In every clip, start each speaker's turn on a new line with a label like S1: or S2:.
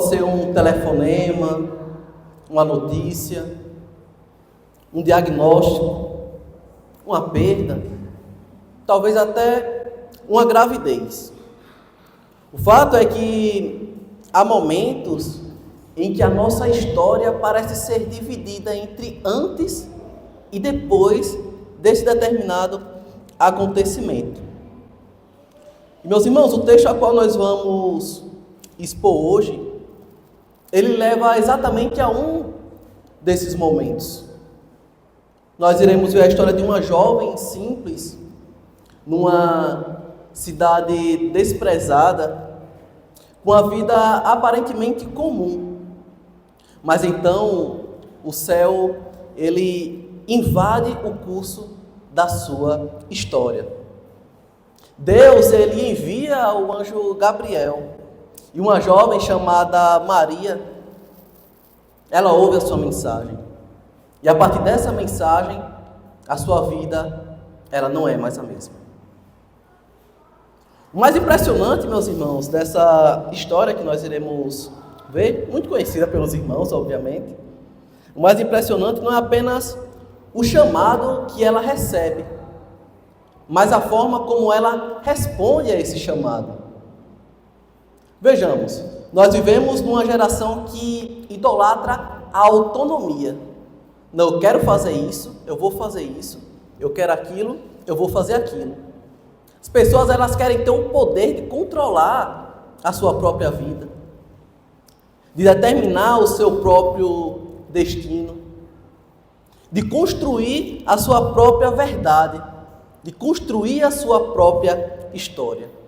S1: pode ser um telefonema, uma notícia, um diagnóstico, uma perda, talvez até uma gravidez. O fato é que há momentos em que a nossa história parece ser dividida entre antes e depois desse determinado acontecimento. E, meus irmãos, o texto a qual nós vamos expor hoje, ele leva exatamente a um desses momentos. Nós iremos ver a história de uma jovem simples, numa cidade desprezada, com a vida aparentemente comum. Mas então o céu, ele invade o curso da sua história. Deus, ele envia o anjo Gabriel, e uma jovem chamada Maria, ela ouve a sua mensagem. E a partir dessa mensagem, a sua vida, ela não é mais a mesma. O mais impressionante, meus irmãos, dessa história que nós iremos ver, muito conhecida pelos irmãos, obviamente, o mais impressionante não é apenas o chamado que ela recebe, mas a forma como ela responde a esse chamado. Vejamos, nós vivemos numa geração que idolatra a autonomia. Não, eu quero fazer isso, eu vou fazer isso. Eu quero aquilo, eu vou fazer aquilo. As pessoas, elas querem ter o poder de controlar a sua própria vida, de determinar o seu próprio destino, de construir a sua própria verdade, de construir a sua própria história.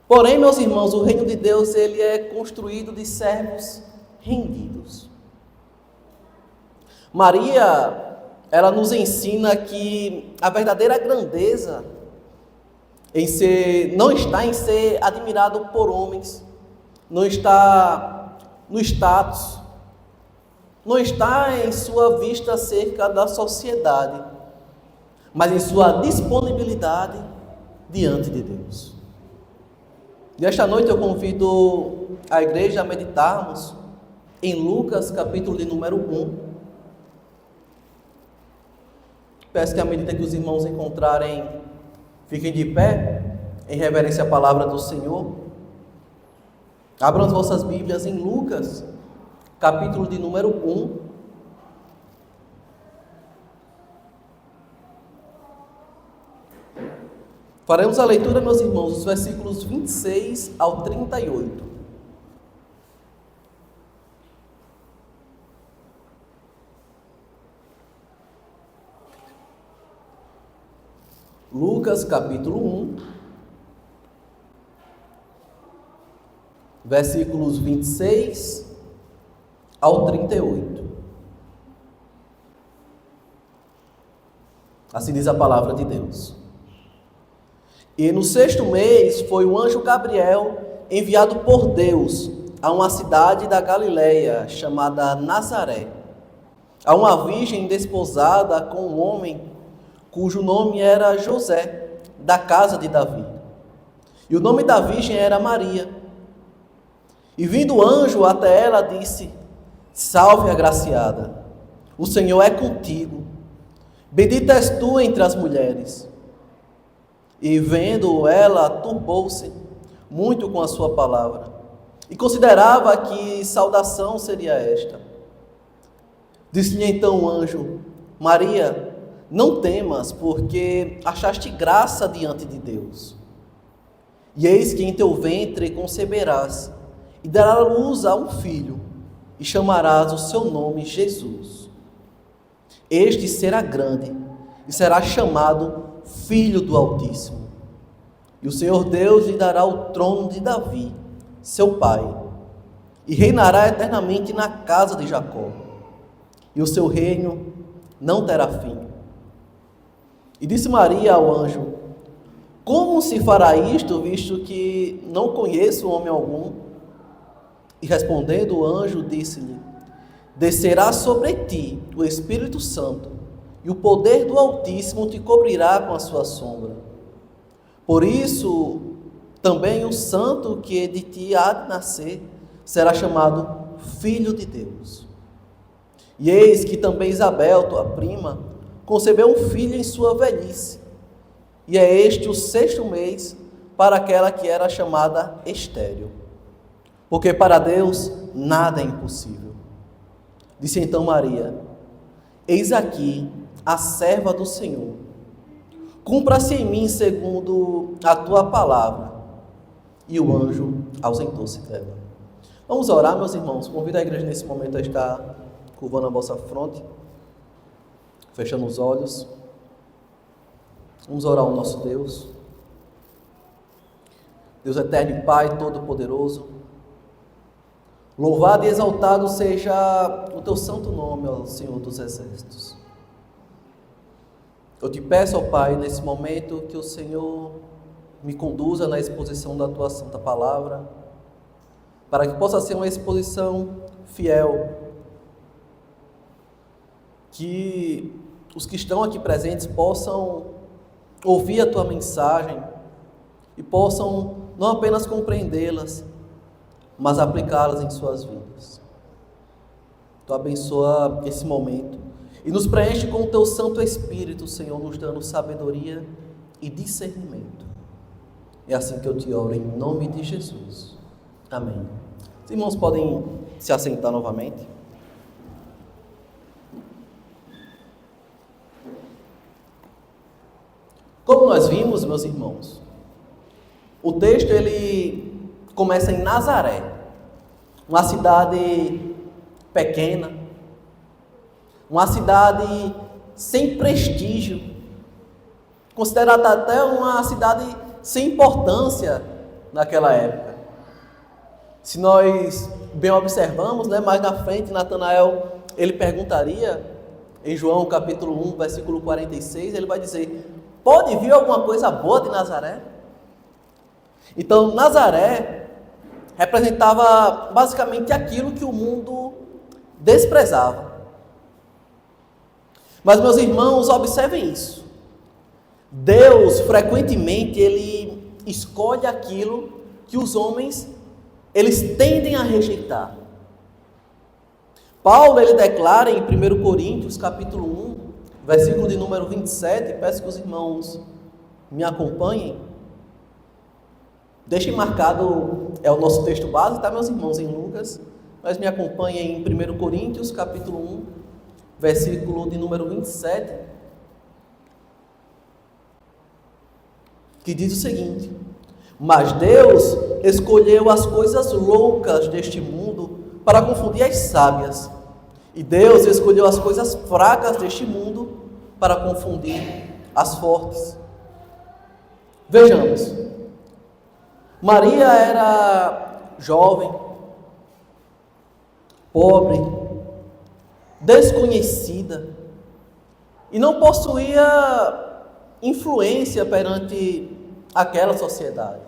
S1: Porém, meus irmãos, o reino de Deus, ele é construído de servos rendidos. Maria, ela nos ensina que a verdadeira grandeza não está em ser admirado por homens, não está no status, não está em sua vista acerca da sociedade, mas em sua disponibilidade diante de Deus. E esta noite eu convido a igreja a meditarmos em Lucas, capítulo de número 1. Peço que à medida que os irmãos encontrarem, fiquem de pé, em reverência à palavra do Senhor. Abram as vossas Bíblias em Lucas, capítulo de número 1. Faremos a leitura, meus irmãos, dos versículos 26 ao 38. Lucas, capítulo 1, versículos 26 ao 38. Assim diz a palavra de Deus. E no 6º mês foi o anjo Gabriel enviado por Deus a uma cidade da Galileia chamada Nazaré, a uma virgem desposada com um homem cujo nome era José, da casa de Davi. E o nome da virgem era Maria. E vindo o anjo até ela, disse: Salve, agraciada, o Senhor é contigo. Bendita és tu entre as mulheres. E vendo ela, turbou-se muito com a sua palavra, e considerava que saudação seria esta. Disse-lhe então o anjo: Maria, não temas, porque achaste graça diante de Deus. E eis que em teu ventre conceberás, e darás luz a um filho, e chamarás o seu nome Jesus. Este será grande, e será chamado Filho do Altíssimo. E o Senhor Deus lhe dará o trono de Davi, seu pai, e reinará eternamente na casa de Jacó, e o seu reino não terá fim. E disse Maria ao anjo: Como se fará isto, visto que não conheço homem algum? E respondendo o anjo, disse-lhe: Descerá sobre ti o Espírito Santo, e o poder do Altíssimo te cobrirá com a sua sombra. Por isso, também o santo que de ti há de nascer será chamado Filho de Deus. E eis que também Isabel, tua prima, concebeu um filho em sua velhice, e é este o 6º mês para aquela que era chamada estéril, porque para Deus nada é impossível. Disse então Maria: eis aqui a serva do Senhor, cumpra-se em mim segundo a tua palavra. E o anjo ausentou-se dela. Vamos orar, meus irmãos. Convido a igreja nesse momento a estar curvando a vossa fronte, fechando os olhos. Vamos orar ao nosso Deus. Deus eterno e Pai todo-poderoso, louvado e exaltado seja o teu santo nome, ó Senhor dos exércitos. Eu te peço, ó Pai, nesse momento que o Senhor me conduza na exposição da tua santa palavra, para que possa ser uma exposição fiel, que os que estão aqui presentes possam ouvir a tua mensagem e possam não apenas compreendê-las, mas aplicá-las em suas vidas. Tu abençoa esse momento e nos preenche com o teu Santo Espírito, Senhor, nos dando sabedoria e discernimento. É assim que eu te oro, em nome de Jesus. Amém. Os irmãos podem se assentar novamente. Como nós vimos, meus irmãos, o texto ele começa em Nazaré, uma cidade pequena, uma cidade sem prestígio, considerada até uma cidade sem importância naquela época. Se nós bem observamos, mais na frente, Natanael, ele perguntaria, em João capítulo 1, versículo 46, ele vai dizer: pode vir alguma coisa boa de Nazaré? Então, Nazaré representava basicamente aquilo que o mundo desprezava. Mas, meus irmãos, observem isso. Deus, frequentemente, Ele escolhe aquilo que os homens, eles tendem a rejeitar. Paulo, ele declara em 1 Coríntios, capítulo 1, versículo de número 27, peço que os irmãos me acompanhem. Deixem marcado, é o nosso texto base, tá, meus irmãos, em Lucas, mas me acompanhem em 1 Coríntios, capítulo 1, versículo de número 27, que diz o seguinte: mas Deus escolheu as coisas loucas deste mundo para confundir as sábias, e Deus escolheu as coisas fracas deste mundo para confundir as fortes. Vejamos, Maria era jovem, pobre, desconhecida e não possuía influência perante aquela sociedade.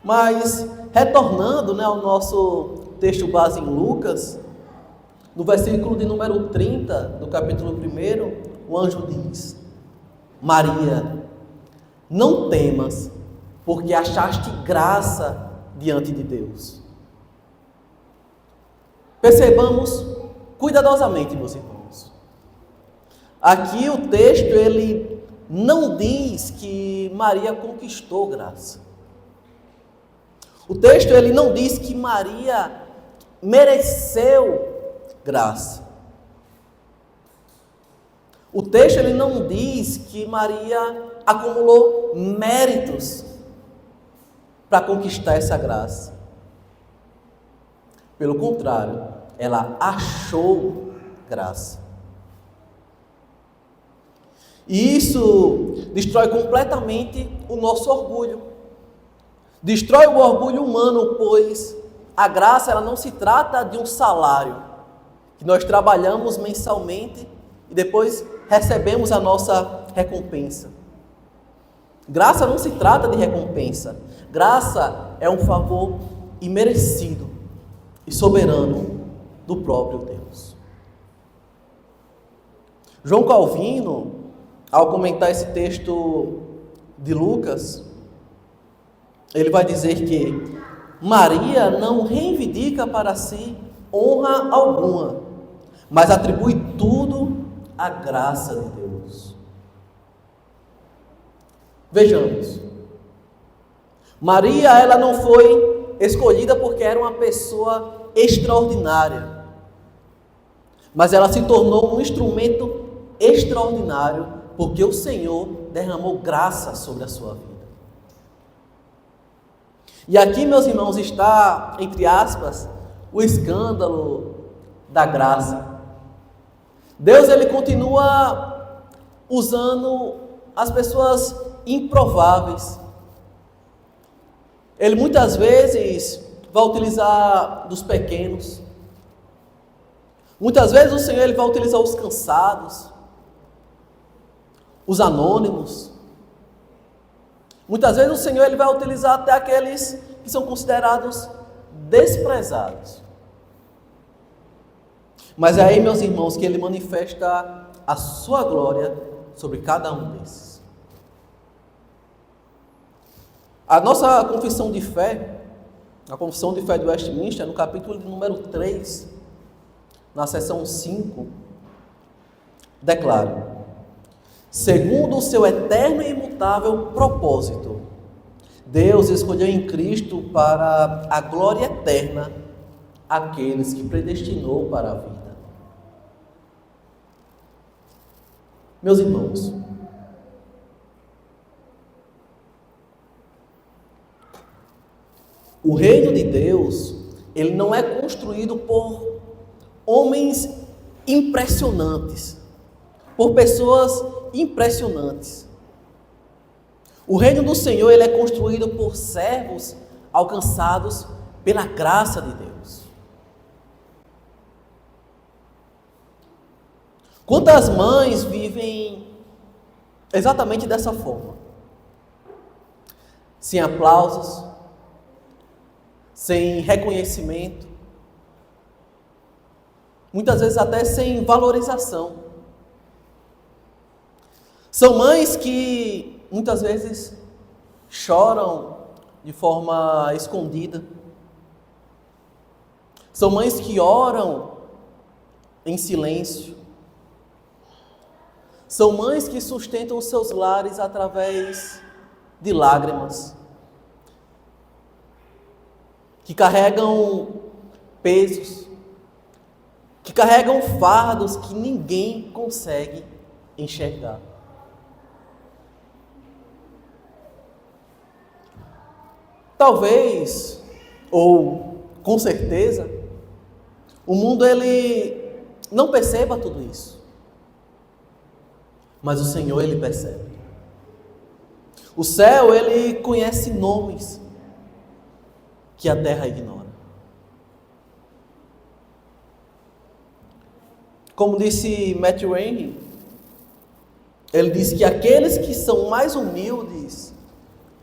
S1: Mas, retornando ao nosso texto base em Lucas, no versículo de número 30 do capítulo 1, o anjo diz: Maria, não temas, porque achaste graça diante de Deus. Percebamos cuidadosamente, meus irmãos. Aqui o texto, ele não diz que Maria conquistou graça. O texto, ele não diz que Maria mereceu graça. O texto, ele não diz que Maria acumulou méritos para conquistar essa graça. Pelo contrário, ela achou graça. E isso destrói completamente o nosso orgulho. Destrói o orgulho humano, pois a graça, ela não se trata de um salário que nós trabalhamos mensalmente e depois recebemos a nossa recompensa. Graça não se trata de recompensa. Graça é um favor imerecido e soberano do próprio Deus. João Calvino, ao comentar esse texto de Lucas, ele vai dizer que Maria não reivindica para si honra alguma, mas atribui tudo à graça de Deus. Vejamos. Maria, ela não foi escolhida porque era uma pessoa extraordinária, mas ela se tornou um instrumento extraordinário porque o Senhor derramou graça sobre a sua vida. E aqui, meus irmãos, está, entre aspas, o escândalo da graça. Deus, ele continua usando as pessoas improváveis. Ele muitas vezes vai utilizar dos pequenos. Muitas vezes o Senhor, ele vai utilizar os cansados, os anônimos. Muitas vezes o Senhor, ele vai utilizar até aqueles que são considerados desprezados. Mas é aí, meus irmãos, que ele manifesta a sua glória sobre cada um desses. A nossa confissão de fé, a confissão de fé do Westminster, no capítulo de número 3, na seção 5, declara: segundo o seu eterno e imutável propósito, Deus escolheu em Cristo para a glória eterna aqueles que predestinou para a vida. Meus irmãos, o reino de Deus, ele não é construído por homens impressionantes, por pessoas impressionantes. O reino do Senhor, ele é construído por servos alcançados pela graça de Deus. Quantas mães vivem exatamente dessa forma? Sem aplausos, sem reconhecimento, muitas vezes até sem valorização. São mães que muitas vezes choram de forma escondida. São mães que oram em silêncio. São mães que sustentam os seus lares através de lágrimas, que carregam pesos, que carregam fardos que ninguém consegue enxergar. Talvez, ou com certeza, o mundo ele não perceba tudo isso, mas o Senhor ele percebe. O céu ele conhece nomes que a terra ignora. Como disse Matthew Henry, ele diz que aqueles que são mais humildes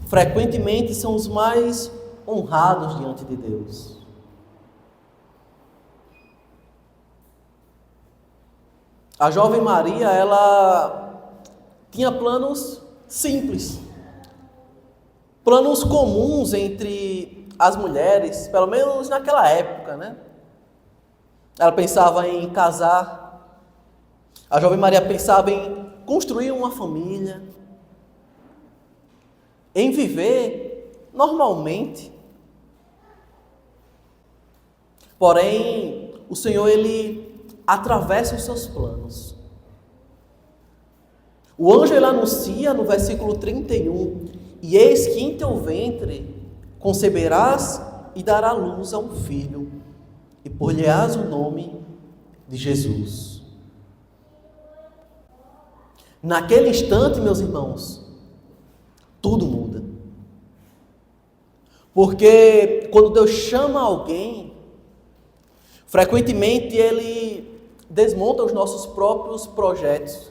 S1: frequentemente são os mais honrados diante de Deus. A jovem Maria, ela tinha planos simples, planos comuns entre as mulheres, pelo menos naquela época, né? Ela pensava em casar, a jovem Maria pensava em construir uma família, em viver normalmente. Porém, o Senhor, ele atravessa os seus planos. O anjo, ele anuncia no versículo 31, e eis que em teu ventre conceberás e dará luz a um filho, e por-lhe-ás o nome de Jesus. Naquele instante, meus irmãos, tudo muda. Porque quando Deus chama alguém, frequentemente ele desmonta os nossos próprios projetos.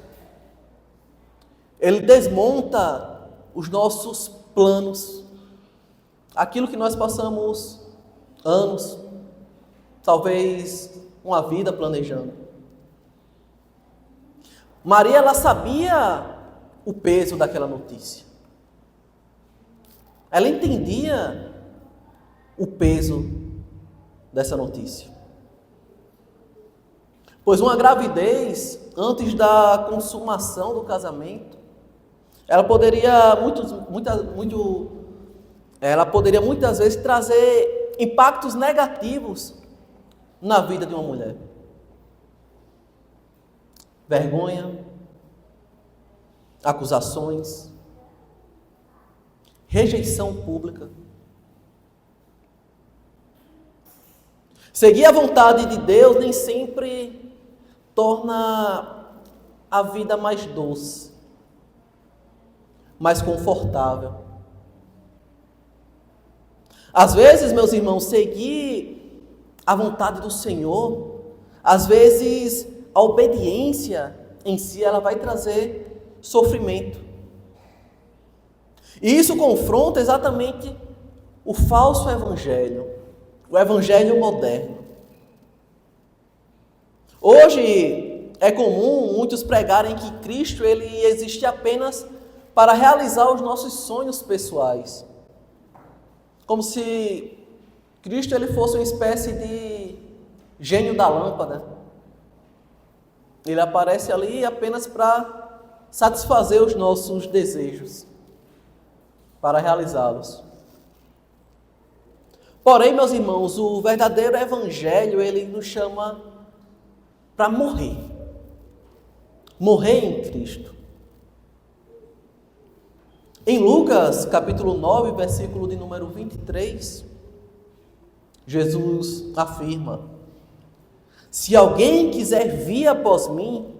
S1: Ele desmonta os nossos planos. Aquilo que nós passamos anos, talvez uma vida planejando. Maria, ela sabia o peso daquela notícia. ela entendia o peso dessa notícia. Pois uma gravidez, antes da consumação do casamento, ela poderia muitas vezes trazer impactos negativos na vida de uma mulher. Vergonha, acusações, rejeição pública. Seguir a vontade de Deus nem sempre torna a vida mais doce, mais confortável. Às vezes, meus irmãos, seguir a vontade do Senhor, às vezes a obediência em si, ela vai trazer sofrimento. E isso confronta exatamente o falso evangelho, o evangelho moderno. Hoje é comum muitos pregarem que Cristo ele existe apenas para realizar os nossos sonhos pessoais. Como se Cristo ele fosse uma espécie de gênio da lâmpada. Ele aparece ali apenas para satisfazer os nossos desejos, para realizá-los. Porém, meus irmãos, o verdadeiro evangelho, ele nos chama para morrer. Morrer em Cristo. Em Lucas, capítulo 9, versículo de número 23, Jesus afirma: se alguém quiser vir após mim,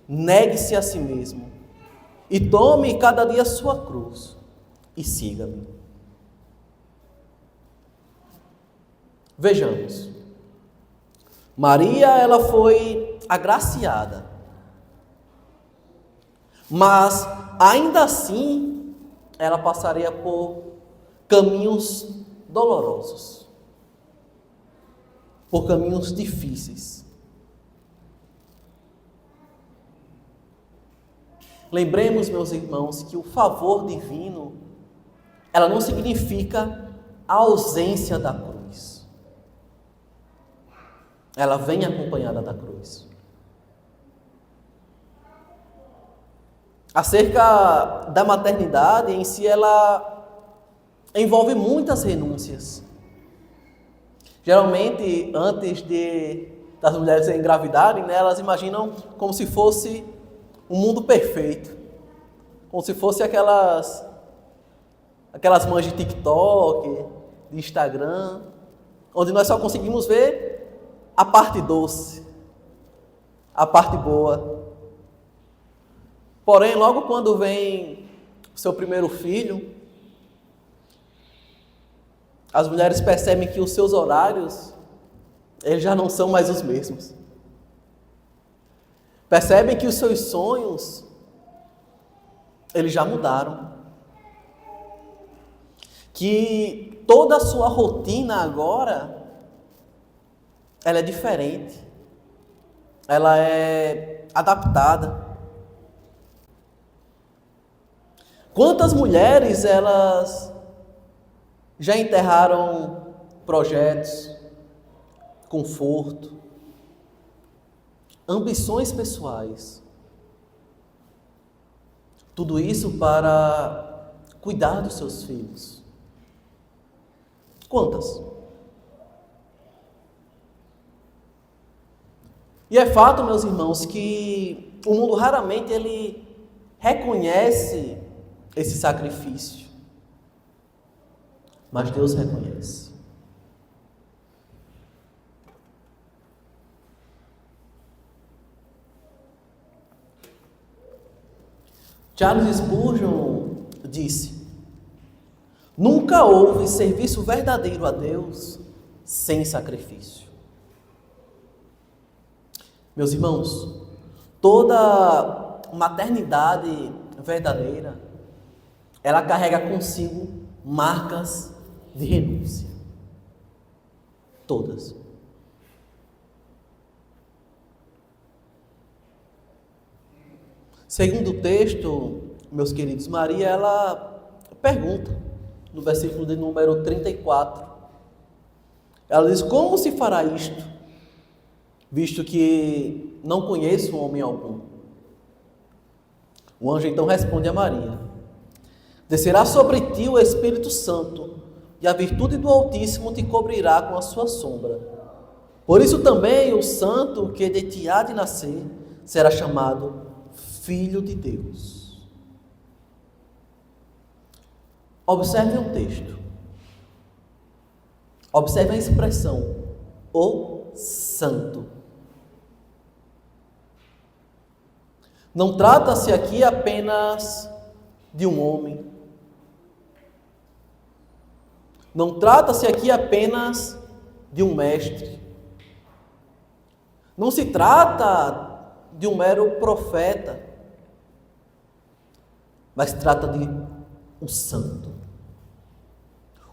S1: negue-se a si mesmo e tome cada dia sua cruz e siga-me. Vejamos. Maria, ela foi agraciada, mas ainda assim ela passaria por caminhos dolorosos, por caminhos difíceis. Lembremos, meus irmãos, que o favor divino, ela não significa a ausência da cruz. Ela vem acompanhada da cruz. Acerca da maternidade em si, ela envolve muitas renúncias. Geralmente, antes das mulheres engravidarem, né, elas imaginam como se fosse um mundo perfeito. Como se fosse aquelas mães de TikTok, de Instagram, onde nós só conseguimos ver a parte doce, a parte boa. Porém, logo quando vem o seu primeiro filho, as mulheres percebem que os seus horários, eles já não são mais os mesmos. Percebem que os seus sonhos, eles já mudaram. Que toda a sua rotina agora, ela é diferente. Ela é adaptada. Quantas mulheres, elas já enterraram projetos, conforto, ambições pessoais. Tudo isso para cuidar dos seus filhos. Quantas? E é fato, meus irmãos, que o mundo raramente ele reconhece esse sacrifício. Mas Deus reconhece. Charles Spurgeon disse: nunca houve serviço verdadeiro a Deus sem sacrifício. Meus irmãos, toda maternidade verdadeira, ela carrega consigo marcas de renúncia. Todas. Segundo o texto, meus queridos, Maria, ela pergunta: no versículo de número 34. Ela diz: como se fará isto, visto que não conheço homem algum? O anjo então responde a Maria: descerá sobre ti o Espírito Santo, e a virtude do Altíssimo te cobrirá com a sua sombra. Por isso também o santo que de ti há de nascer será chamado Filho de Deus. Observe o texto. Observe a expressão, o santo. Não trata-se aqui apenas de um homem. Não trata-se aqui apenas de um mestre. Não se trata de um mero profeta, mas trata de um santo,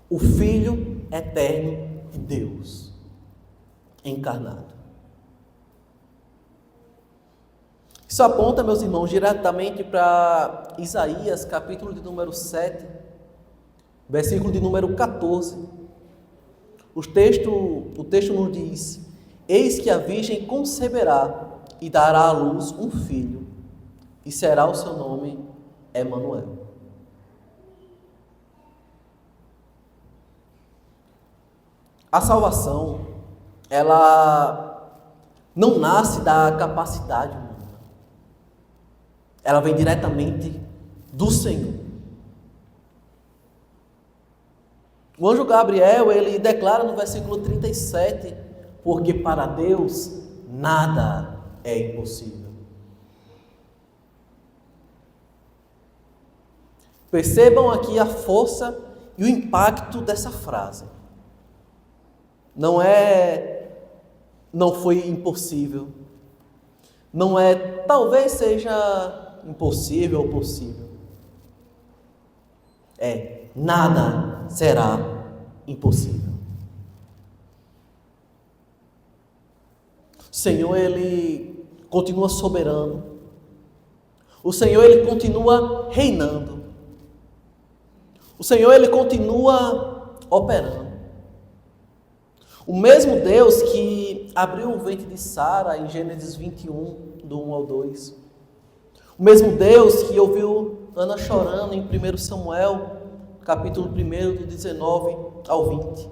S1: o Filho eterno de Deus, encarnado. Isso aponta, meus irmãos, diretamente para Isaías, capítulo de número 7, versículo de número 14. O texto nos diz: eis que a virgem conceberá e dará à luz um filho, e será o seu nome Emanuel. A salvação, ela não nasce da capacidade humana. Ela vem diretamente do Senhor. O anjo Gabriel, ele declara no versículo 37, porque para Deus nada é impossível. Percebam aqui a força e o impacto dessa frase. Não foi impossível. Não talvez seja impossível ou possível. Nada será impossível. O Senhor, Ele continua soberano. O Senhor, Ele continua reinando. O Senhor, Ele continua operando. O mesmo Deus que abriu o ventre de Sara em Gênesis 21, do 1 ao 2. O mesmo Deus que ouviu Ana chorando em 1 Samuel, capítulo 1, do 19 ao 20.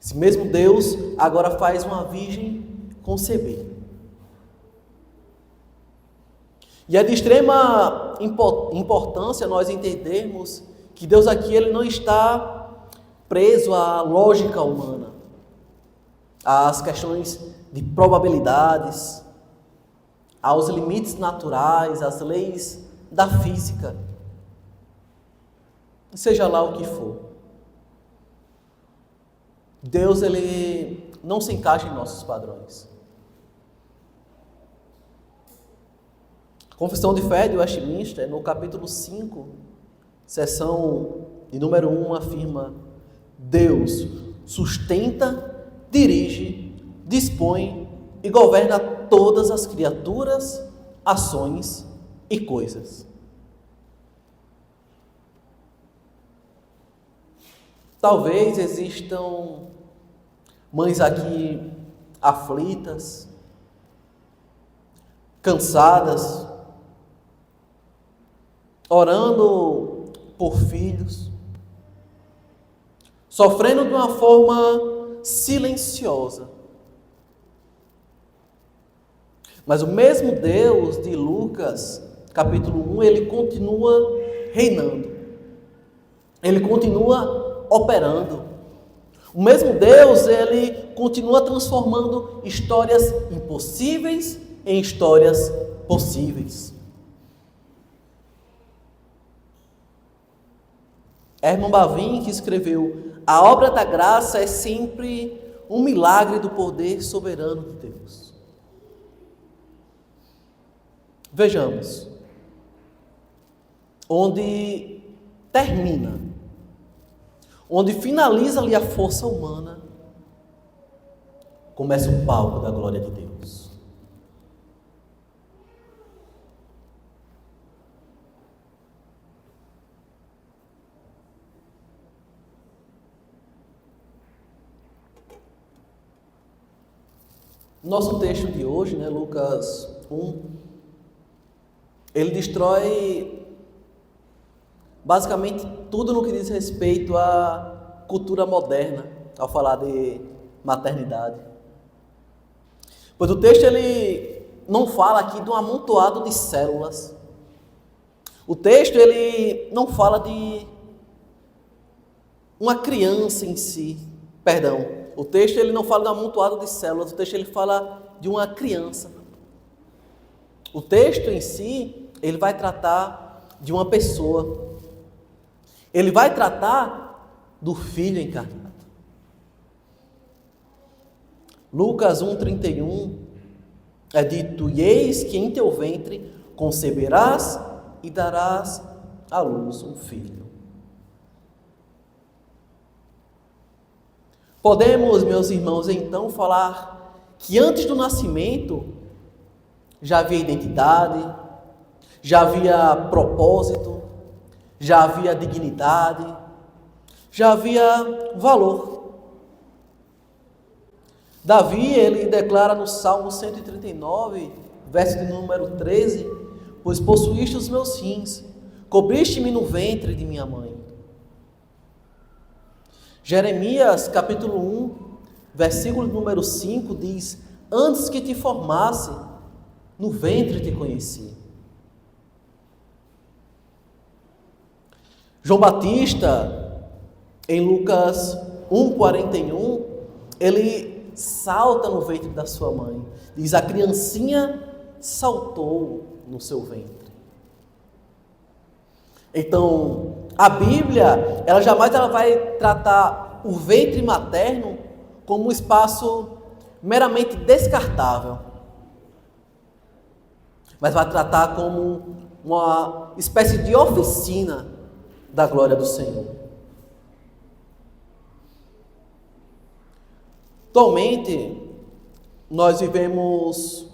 S1: Esse mesmo Deus agora faz uma virgem conceber. E é de extrema importância nós entendermos que Deus aqui, Ele não está preso à lógica humana, às questões de probabilidades, aos limites naturais, às leis da física, seja lá o que for. Deus, Ele não se encaixa em nossos padrões. A Confissão de Fé de Westminster, no capítulo 5, seção de número 1, afirma: Deus sustenta, dirige, dispõe e governa todas as criaturas, ações e coisas. Talvez existam mães aqui aflitas, cansadas, orando por filhos, sofrendo de uma forma silenciosa. Mas o mesmo Deus de Lucas, capítulo 1, Ele continua reinando. Ele continua operando. O mesmo Deus, Ele continua transformando histórias impossíveis em histórias possíveis. Herman Bavinck, que escreveu: a obra da graça é sempre um milagre do poder soberano de Deus. Vejamos, onde termina, onde finaliza ali a força humana, começa o palco da glória de Deus. Nosso texto de hoje, né, Lucas 1, ele destrói basicamente tudo no que diz respeito à cultura moderna, ao falar de maternidade. Pois o texto ele não fala aqui de um amontoado de células. O texto ele não fala de uma criança em si, perdão. O texto ele não fala de um amontoado de células, o texto ele fala de uma criança. O texto em si, ele vai tratar de uma pessoa. Ele vai tratar do Filho encarnado. Lucas 1,31 é dito: e eis que em teu ventre conceberás e darás à luz um filho. Podemos, meus irmãos, então falar que antes do nascimento já havia identidade, já havia propósito, já havia dignidade, já havia valor. Davi, ele declara no Salmo 139, verso de número 13: pois possuíste os meus rins, cobriste-me no ventre de minha mãe. Jeremias, capítulo 1, versículo número 5, diz: antes que te formasse, no ventre te conheci. João Batista, em Lucas 1,41, ele salta no ventre da sua mãe. Diz: a criancinha saltou no seu ventre. Então, a Bíblia, ela jamais vai tratar o ventre materno como um espaço meramente descartável, mas vai tratar como uma espécie de oficina da glória do Senhor. Atualmente, nós vivemos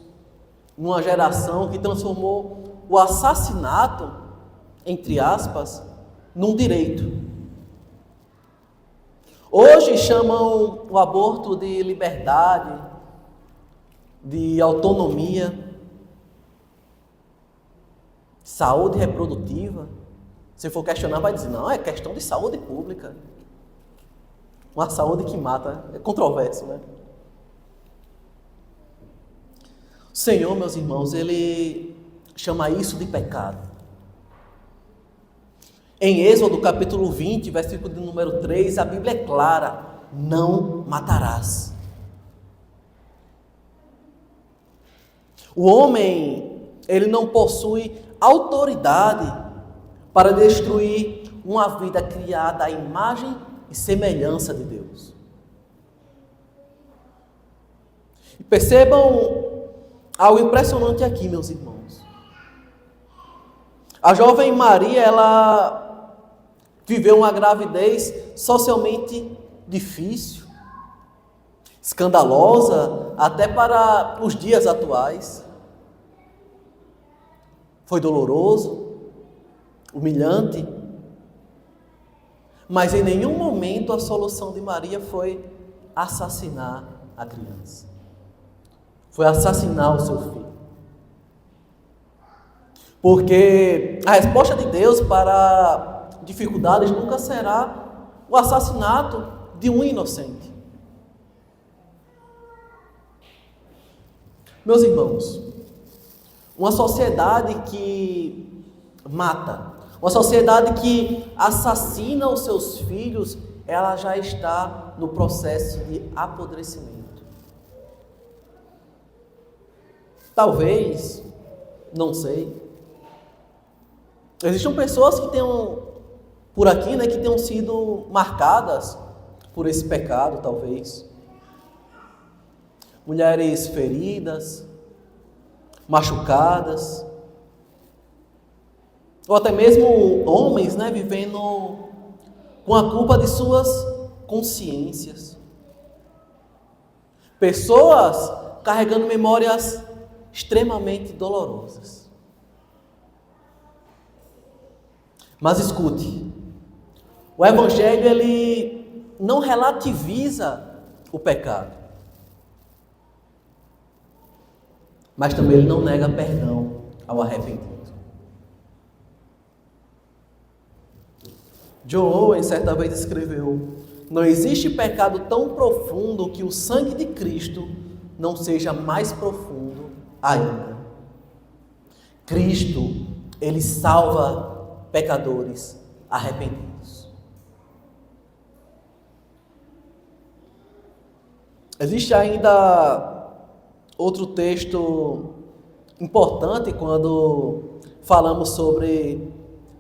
S1: numa geração que transformou o assassinato, entre aspas, num direito. Hoje chamam o aborto de liberdade, de autonomia, saúde reprodutiva. Se for questionar, vai dizer: não, é questão de saúde pública. Uma saúde que mata. É controverso, né? O Senhor, meus irmãos, ele chama isso de pecado. Em Êxodo capítulo 20, versículo de número 3, a Bíblia é clara: não matarás. O homem, ele não possui autoridade para destruir uma vida criada à imagem e semelhança de Deus. E percebam algo impressionante aqui, meus irmãos. A jovem Maria, ela viveu uma gravidez socialmente difícil, escandalosa, até para os dias atuais. Foi doloroso, humilhante, mas em nenhum momento a solução de Maria foi assassinar a criança. Foi assassinar o seu filho. Porque a resposta de Deus para dificuldades nunca será o assassinato de um inocente. Meus irmãos, uma sociedade que mata, uma sociedade que assassina os seus filhos, ela já está no processo de apodrecimento. Talvez, não sei, existem pessoas que tenham, por aqui, né, que tenham sido marcadas por esse pecado, talvez. Mulheres feridas, machucadas, ou até mesmo homens, né, vivendo com a culpa de suas consciências. Pessoas carregando memórias extremamente dolorosas. Mas escute, o Evangelho ele não relativiza o pecado. mas também ele não nega perdão ao arrependido. John Owen certa vez escreveu: não existe pecado tão profundo que o sangue de Cristo não seja mais profundo ainda. Cristo, ele salva pecadores arrependidos. Existe ainda outro texto importante quando falamos sobre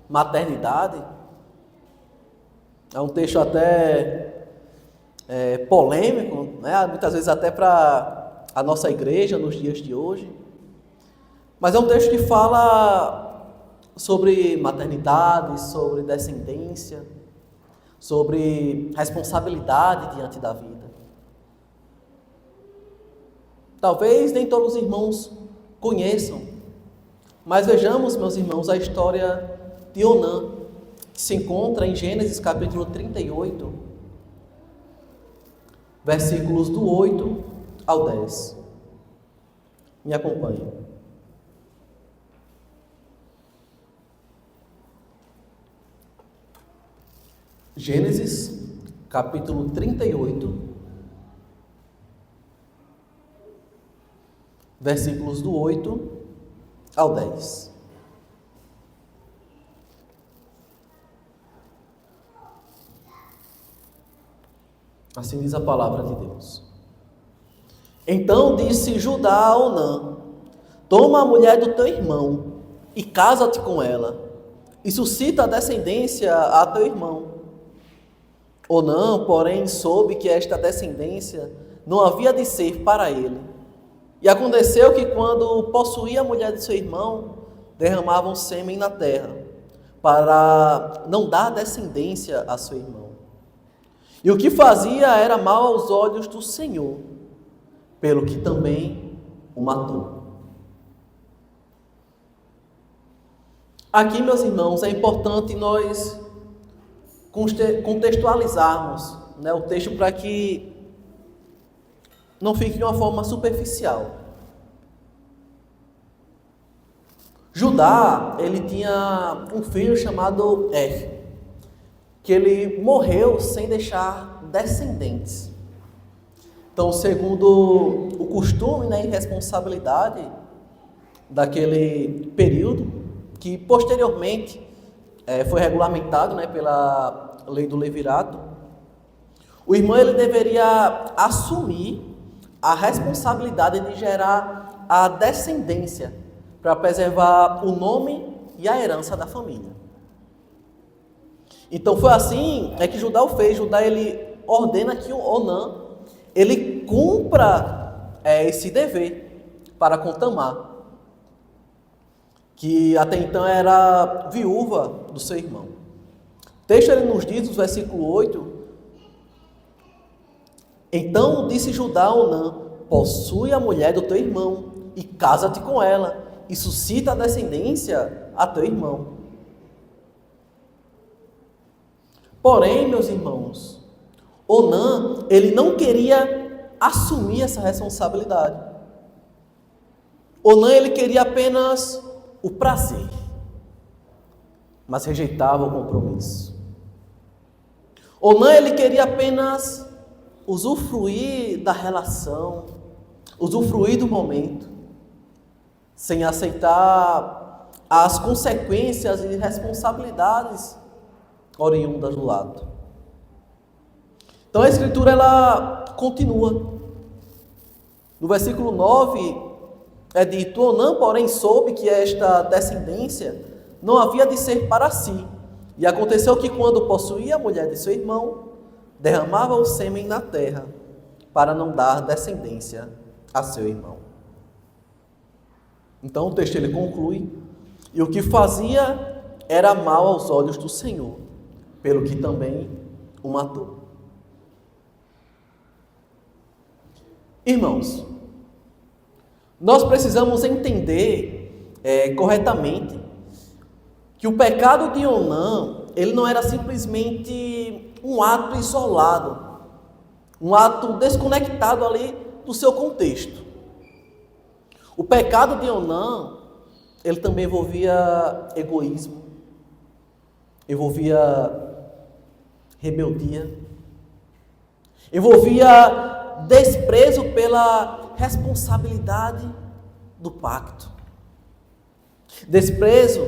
S1: maternidade. É um texto até polêmico, né? Muitas vezes até para a nossa igreja nos dias de hoje. Mas é um texto que fala sobre maternidade, sobre descendência, sobre responsabilidade diante da vida. Talvez nem todos os irmãos conheçam, mas vejamos, meus irmãos, a história de Onã, que se encontra em Gênesis capítulo 38, versículos do 8 ao 10. Me acompanhe. Gênesis capítulo 38, versículos do 8 ao 10. Assim diz a palavra de Deus. Então disse Judá a Onã: toma a mulher do teu irmão e casa-te com ela, e suscita a descendência a teu irmão. Onã, porém, soube que esta descendência não havia de ser para ele. E aconteceu que, quando possuía a mulher de seu irmão, derramavam sêmen na terra, para não dar descendência a seu irmão. E o que fazia era mal aos olhos do Senhor, pelo que também o matou. Aqui, meus irmãos, é importante nós contextualizarmos, né, o texto para que não fique de uma forma superficial. Judá, ele tinha um filho chamado Er, que ele morreu sem deixar descendentes. Então, segundo o costume, né, e responsabilidade daquele período, que posteriormente foi regulamentado, né, pela lei do levirato, o irmão ele deveria assumir a responsabilidade de gerar a descendência para preservar o nome e a herança da família. Então foi assim que Judá o fez. Judá ele ordena que o Onã ele cumpra esse dever para com Tamar, que até então era viúva do seu irmão. O texto ele nos diz, no versículo 8, então disse Judá a Onã: possui a mulher do teu irmão e casa-te com ela, e suscita a descendência a teu irmão. Porém, meus irmãos, Onã, ele não queria assumir essa responsabilidade. Onã, ele queria apenas o prazer, mas rejeitava o compromisso. Onã, ele queria apenas usufruir da relação, usufruir do momento, sem aceitar as consequências e responsabilidades oriundas do ato. Então a Escritura ela continua. No versículo 9 é dito: Onã, porém, soube que esta descendência não havia de ser para si. E aconteceu que, quando possuía a mulher de seu irmão, derramava o sêmen na terra, para não dar descendência a seu irmão. Então o texto ele conclui: e o que fazia era mal aos olhos do Senhor, pelo que também o matou. Irmãos, nós precisamos entender corretamente que o pecado de Onã, ele não era simplesmente um ato isolado, um ato desconectado ali do seu contexto. O pecado de Onã, ele também envolvia egoísmo, envolvia rebeldia, envolvia desprezo pela responsabilidade do pacto, desprezo,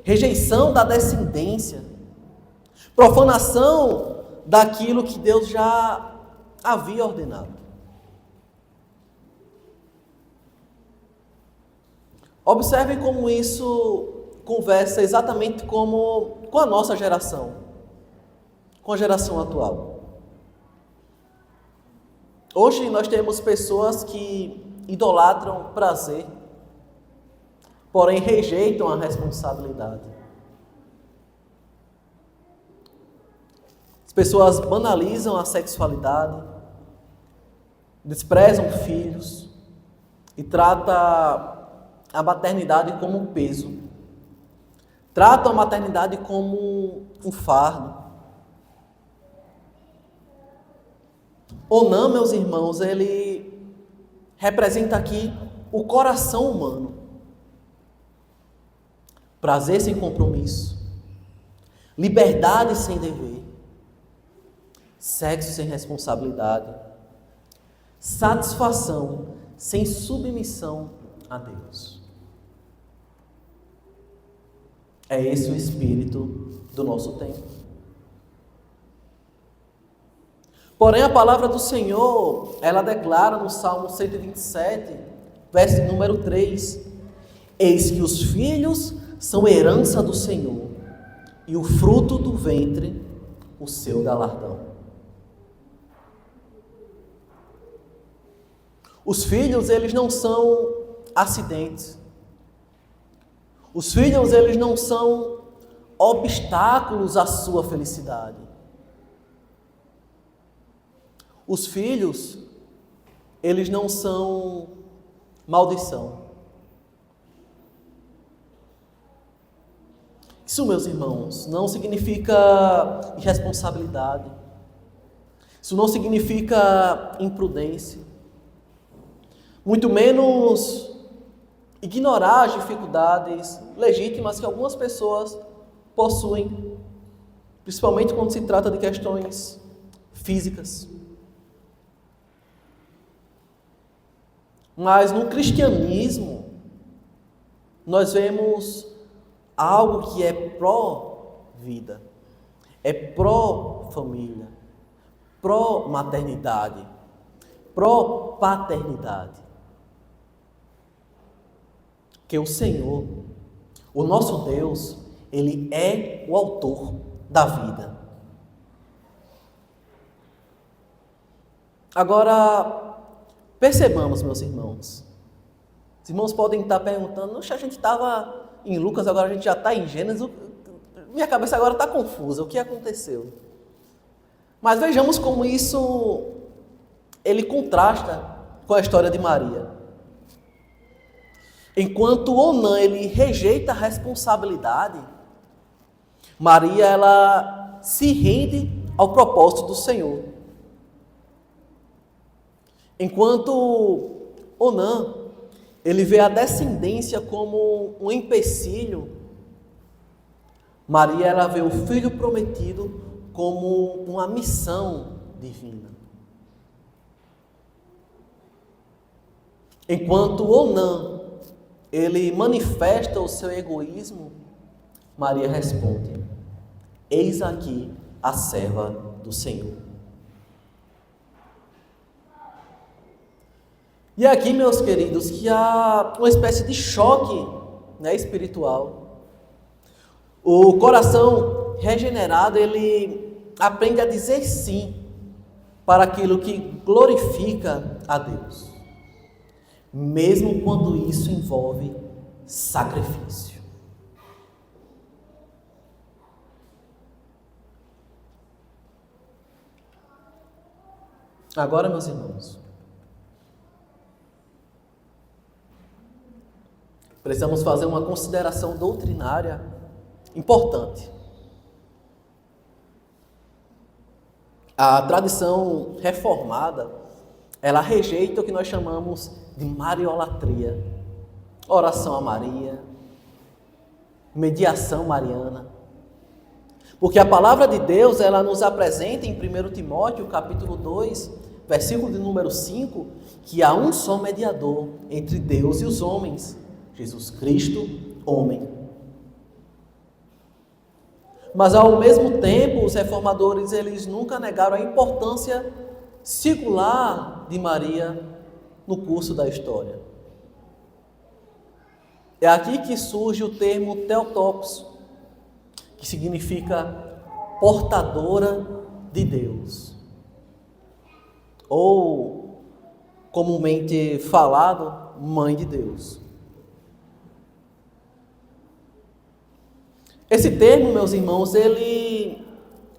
S1: rejeição da descendência, profanação daquilo que Deus já havia ordenado. Observem como isso conversa exatamente com a nossa geração, com a geração atual. Hoje nós temos pessoas que idolatram prazer, porém rejeitam a responsabilidade. As pessoas banalizam a sexualidade, desprezam filhos e tratam a maternidade como um peso. Tratam a maternidade como um fardo. Onã, meus irmãos, ele representa aqui o coração humano. Prazer sem compromisso, liberdade sem dever, sexo sem responsabilidade, satisfação sem submissão a Deus. É esse o espírito do nosso tempo. Porém, a palavra do Senhor, ela declara no Salmo 127, verso número 3, eis que os filhos são herança do Senhor, e o fruto do ventre, o seu galardão. Os filhos, eles não são acidentes. Os filhos, eles não são obstáculos à sua felicidade. Os filhos, eles não são maldição. Isso, meus irmãos, não significa irresponsabilidade. Isso não significa imprudência. Muito menos ignorar as dificuldades legítimas que algumas pessoas possuem, principalmente quando se trata de questões físicas. Mas no cristianismo, nós vemos algo que é pró-vida, é pró-família, pró-maternidade, pró-paternidade. Que o Senhor, o nosso Deus, Ele é o autor da vida. Agora, percebamos, meus irmãos. Os irmãos podem estar perguntando, a gente estava em Lucas, agora a gente já está em Gênesis. Minha cabeça agora está confusa, o que aconteceu? Mas vejamos como isso, ele contrasta com a história de Maria. Enquanto Onã, ele rejeita a responsabilidade, Maria, ela se rende ao propósito do Senhor. Enquanto Onã, ele vê a descendência como um empecilho, Maria, ela vê o filho prometido como uma missão divina. Enquanto Onã, ele manifesta o seu egoísmo, Maria responde, eis aqui a serva do Senhor. E aqui, meus queridos, que há uma espécie de choque, espiritual. O coração regenerado, ele aprende a dizer sim para aquilo que glorifica a Deus, mesmo quando isso envolve sacrifício. Agora, meus irmãos, precisamos fazer uma consideração doutrinária importante. A tradição reformada, ela rejeita o que nós chamamos de mariolatria. oração a Maria, mediação mariana. Porque a palavra de Deus, ela nos apresenta em 1 Timóteo, capítulo 2, versículo de número 5, que há um só mediador entre Deus e os homens, Jesus Cristo, homem. Mas ao mesmo tempo, os reformadores, eles nunca negaram a importância singular de Maria no curso da história. É aqui que surge o termo Theotokos, que significa portadora de Deus. Ou, comumente falado, mãe de Deus. Esse termo, meus irmãos, ele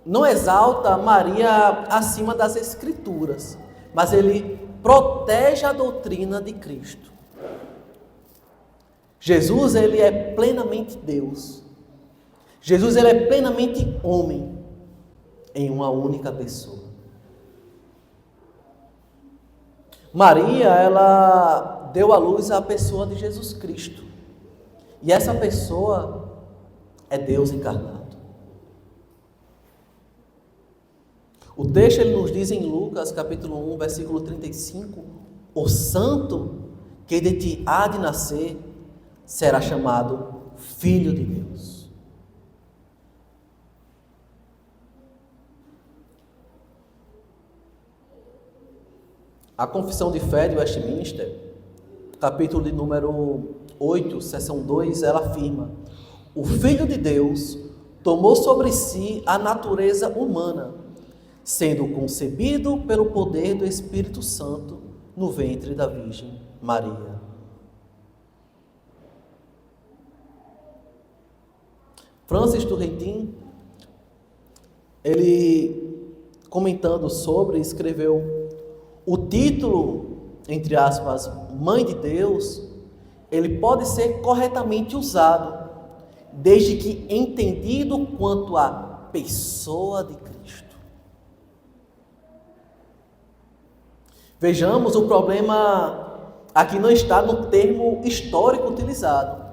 S1: não exalta Maria acima das Escrituras, mas ele protege a doutrina de Cristo. Jesus, ele é plenamente Deus. Jesus, ele é plenamente homem em uma única pessoa. Maria, ela deu à luz a pessoa de Jesus Cristo. E essa pessoa é Deus encarnado. O texto ele nos diz em Lucas, capítulo 1, versículo 35, o santo que de ti há de nascer será chamado Filho de Deus. A Confissão de Fé de Westminster, capítulo de número 8, seção 2, ela afirma: o Filho de Deus tomou sobre si a natureza humana, sendo concebido pelo poder do Espírito Santo no ventre da Virgem Maria. Francis Turretin, ele comentando sobre, escreveu: o título, entre aspas, Mãe de Deus, ele pode ser corretamente usado, desde que entendido quanto à pessoa de Cristo. Vejamos, o problema aqui não está no termo histórico utilizado,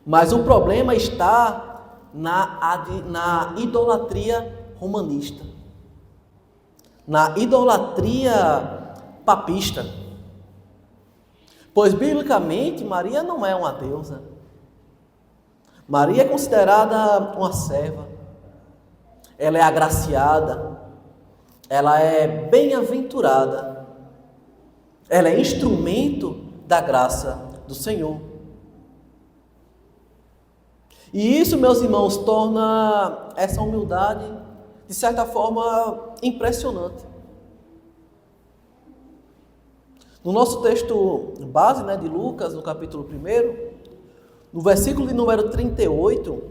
S1: mas o problema está na idolatria romanista, na idolatria papista. Pois, biblicamente, Maria não é uma deusa. Maria é considerada uma serva, ela é agraciada, ela é bem-aventurada, ela é instrumento da graça do Senhor. E isso, meus irmãos, torna essa humildade, de certa forma, impressionante. No nosso texto base, de Lucas, no capítulo 1, no versículo de número 38,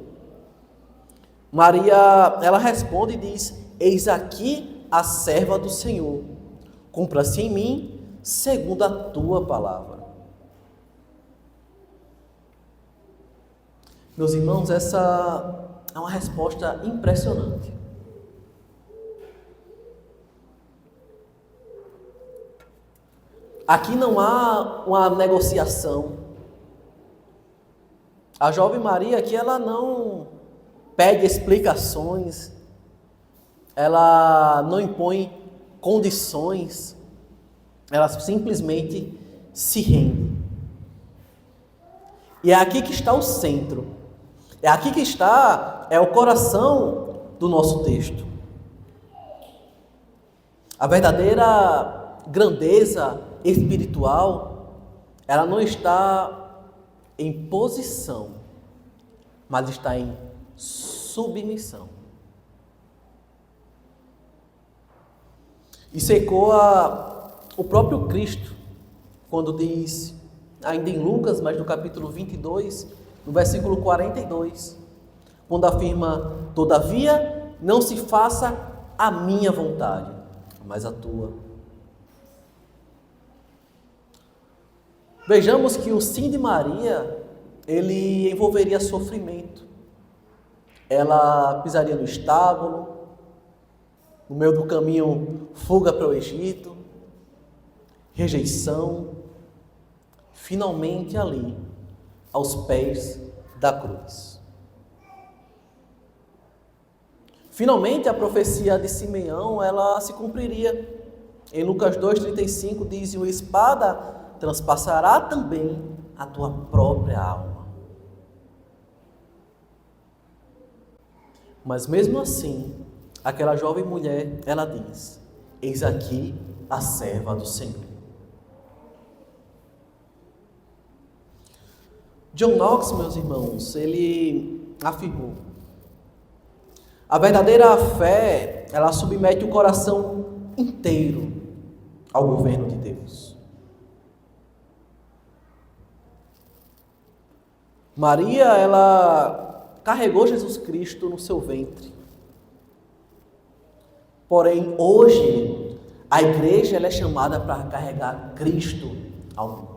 S1: Maria, ela responde e diz: eis aqui a serva do Senhor, cumpra-se em mim segundo a tua palavra. Meus irmãos, essa é uma resposta impressionante. Aqui não há uma negociação. A jovem Maria aqui, ela não pede explicações, ela não impõe condições, ela simplesmente se rende. E é aqui que está o centro, é aqui que está o coração do nosso texto. A verdadeira grandeza espiritual, ela não está em posição, mas está em submissão. Isso ecoa o próprio Cristo, quando diz, ainda em Lucas, mas no capítulo 22, no versículo 42, quando afirma: todavia, não se faça a minha vontade, mas a tua. Vejamos que o sim de Maria, ele envolveria sofrimento. Ela pisaria no estábulo, no meio do caminho, fuga para o Egito, rejeição, finalmente ali, aos pés da cruz. Finalmente a profecia de Simeão, ela se cumpriria. Em Lucas 2,35 diz: "O espada transpassará também a tua própria alma." Mas mesmo assim, aquela jovem mulher, ela diz: "Eis aqui a serva do Senhor." John Knox, meus irmãos, ele afirmou: a verdadeira fé, ela submete o coração inteiro ao governo de Deus. Maria, ela carregou Jesus Cristo no seu ventre. Porém, hoje, a igreja ela é chamada para carregar Cristo ao mundo.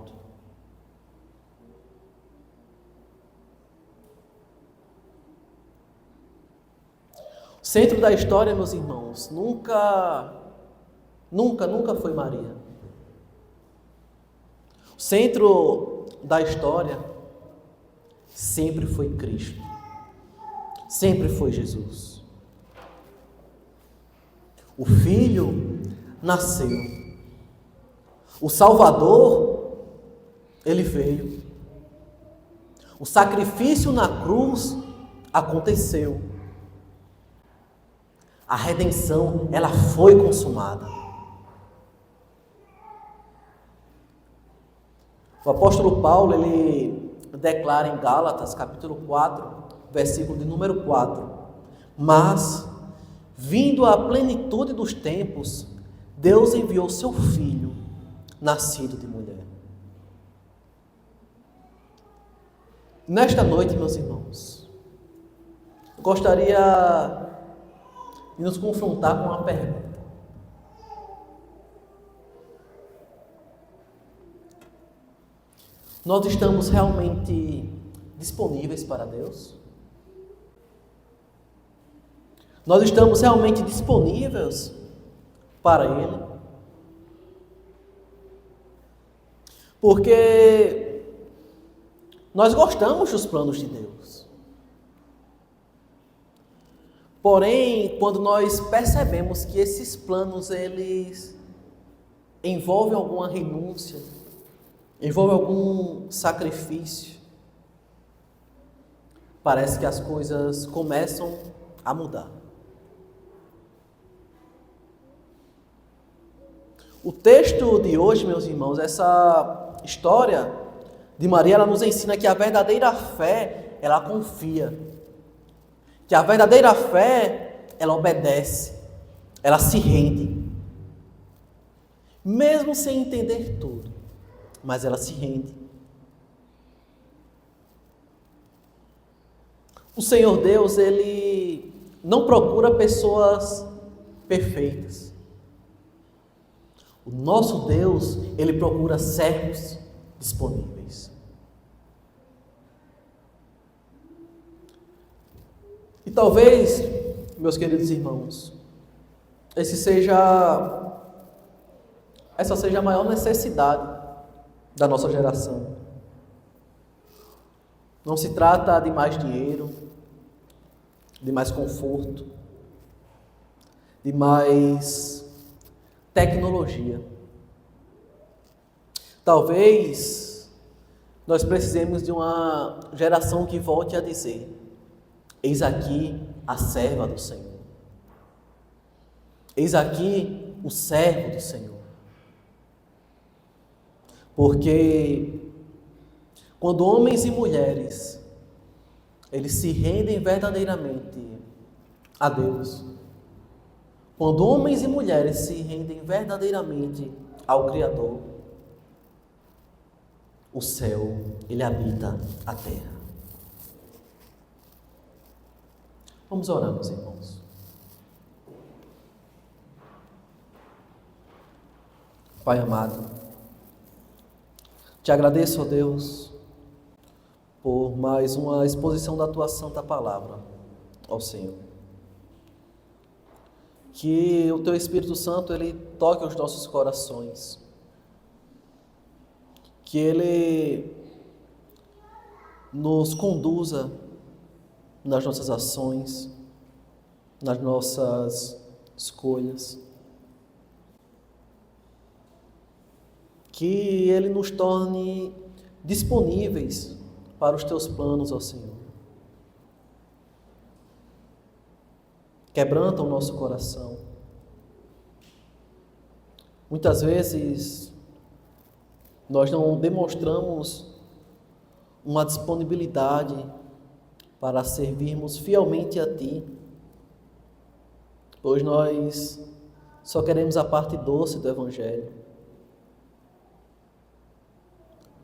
S1: O centro da história, meus irmãos, nunca foi Maria. O centro da história sempre foi Cristo. Sempre foi Jesus. O Filho nasceu. O Salvador, ele veio. O sacrifício na cruz aconteceu. A redenção, ela foi consumada. O apóstolo Paulo, ele declara em Gálatas, capítulo 4, versículo de número 4: "Mas, vindo à plenitude dos tempos, Deus enviou seu Filho, nascido de mulher." Nesta noite, meus irmãos, eu gostaria de nos confrontar com uma pergunta. Nós estamos realmente disponíveis para Deus? Nós estamos realmente disponíveis para Ele? Porque nós gostamos dos planos de Deus. Porém, quando nós percebemos que esses planos, eles envolvem alguma renúncia, envolvem algum sacrifício, parece que as coisas começam a mudar. O texto de hoje, meus irmãos, essa história de Maria, ela nos ensina que a verdadeira fé, ela confia. Que a verdadeira fé, ela obedece, ela se rende. Mesmo sem entender tudo, mas ela se rende. O Senhor Deus, Ele não procura pessoas perfeitas. O nosso Deus, Ele procura servos disponíveis. E talvez, meus queridos irmãos, essa seja a maior necessidade da nossa geração. Não se trata de mais dinheiro, de mais conforto, de mais tecnologia. Talvez nós precisemos de uma geração que volte a dizer: eis aqui a serva do Senhor. Eis aqui o servo do Senhor. Porque quando homens e mulheres, eles se rendem verdadeiramente a Deus, quando homens e mulheres se rendem verdadeiramente ao Criador, o céu, ele habita a terra. Vamos orar, meus irmãos. Pai amado, te agradeço, ó Deus, por mais uma exposição da Tua Santa Palavra, ó Senhor. Que o Teu Espírito Santo, ele toque os nossos corações. que Ele nos conduza nas nossas ações, nas nossas escolhas, que Ele nos torne disponíveis para os Teus planos, ó Senhor. Quebranta o nosso coração. Muitas vezes nós não demonstramos uma disponibilidade para servirmos fielmente a Ti, pois nós só queremos a parte doce do Evangelho.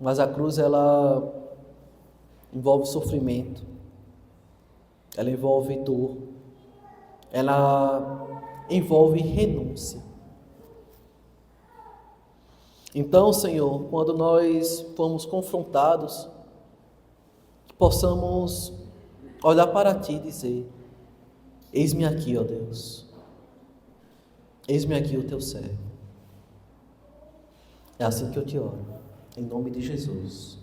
S1: Mas a cruz, ela envolve sofrimento, ela envolve dor, ela envolve renúncia. Então, Senhor, quando nós formos confrontados, que possamos olhar para Ti e dizer: eis-me aqui, ó Deus, eis-me aqui o Teu servo. É assim que eu te oro, em nome de Jesus.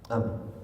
S1: Amém.